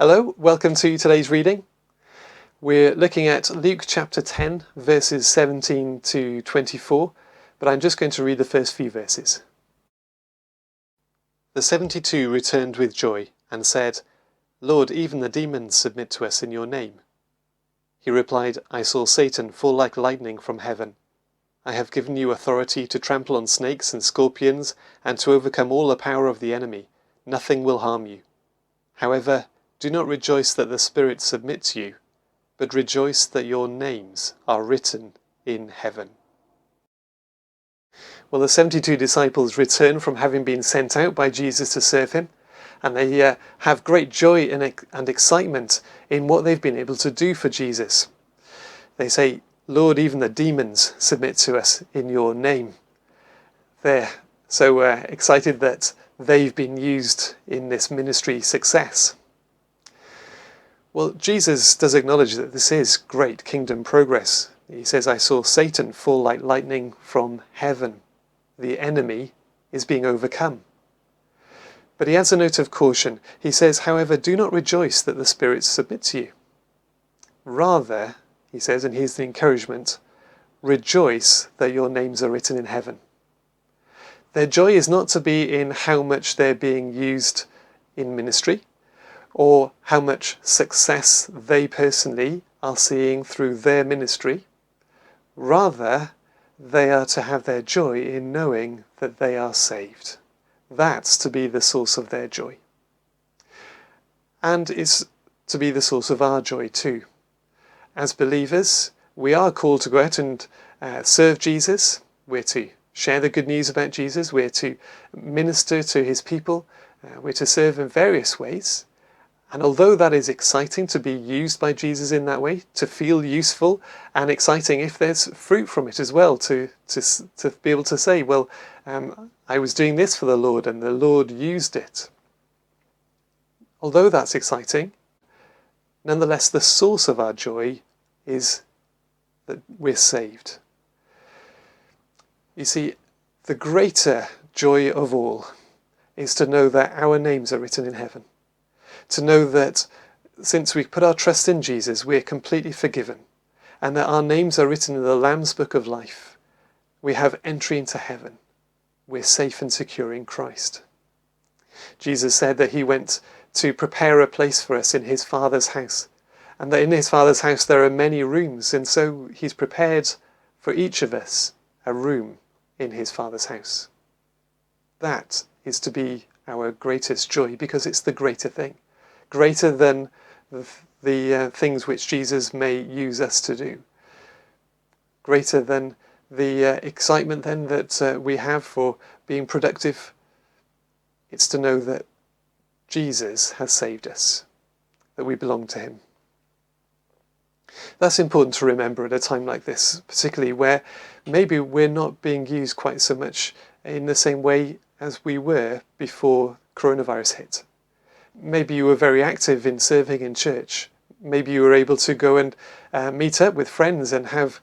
Hello, welcome to today's reading. We're looking at Luke chapter 10, verses 17 to 24, but I'm just going to read the first few verses. The 72 returned with joy and said, "Lord, even the demons submit to us in your name." He replied, "I saw Satan fall like lightning from heaven. I have given you authority to trample on snakes and scorpions and to overcome all the power of the enemy. Nothing will harm you. However, do not rejoice that the spirits submit to you, but rejoice that your names are written in heaven." Well, the 72 disciples return from having been sent out by Jesus to serve him, and they have great joy and excitement in what they've been able to do for Jesus. They say, "Lord, even the demons submit to us in your name." They're so excited that they've been used in this ministry success. Well, Jesus does acknowledge that this is great kingdom progress. He says, "I saw Satan fall like lightning from heaven." The enemy is being overcome. But he adds a note of caution. He says, "However, do not rejoice that the spirits submit to you. Rather," he says, and here's the encouragement, "rejoice that your names are written in heaven." Their joy is not to be in how much they're being used in ministry, or how much success they personally are seeing through their ministry. Rather, they are to have their joy in knowing that they are saved. That's to be the source of their joy. And it's to be the source of our joy too. As believers, we are called to go out and serve Jesus. We're to share the good news about Jesus. We're to minister to his people. We're to serve in various ways. And although that is exciting to be used by Jesus in that way, to feel useful and exciting if there's fruit from it as well, to be able to say, well, I was doing this for the Lord and the Lord used it. Although that's exciting, nonetheless the source of our joy is that we're saved. You see, the greater joy of all is to know that our names are written in heaven. To know that since we put our trust in Jesus, we are completely forgiven, and that our names are written in the Lamb's Book of Life. We have entry into heaven. We're safe and secure in Christ. Jesus said that he went to prepare a place for us in his Father's house, and that in his Father's house there are many rooms, and so he's prepared for each of us a room in his Father's house. That is to be our greatest joy, because it's the greater thing. Greater than the things which Jesus may use us to do. Greater than the excitement then that we have for being productive. It's to know that Jesus has saved us, that we belong to him. That's important to remember at a time like this, particularly where maybe we're not being used quite so much in the same way as we were before coronavirus hit. Maybe you were very active in serving in church. Maybe you were able to go and meet up with friends and have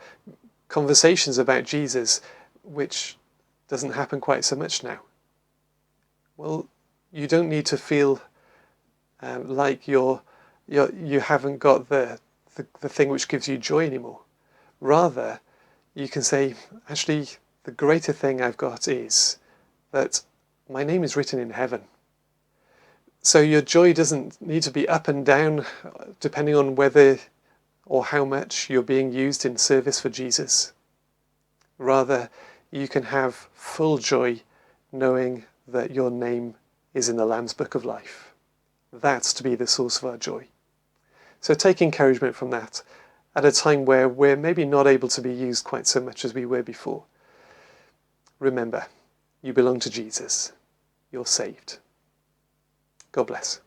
conversations about Jesus, which doesn't happen quite so much now. Well, you don't need to feel like you haven't got the thing which gives you joy anymore. Rather, you can say, actually, the greater thing I've got is that my name is written in heaven. So your joy doesn't need to be up and down depending on whether or how much you're being used in service for Jesus. Rather, you can have full joy knowing that your name is in the Lamb's Book of Life. That's to be the source of our joy. So take encouragement from that at a time where we're maybe not able to be used quite so much as we were before. Remember, you belong to Jesus. You're saved. God bless.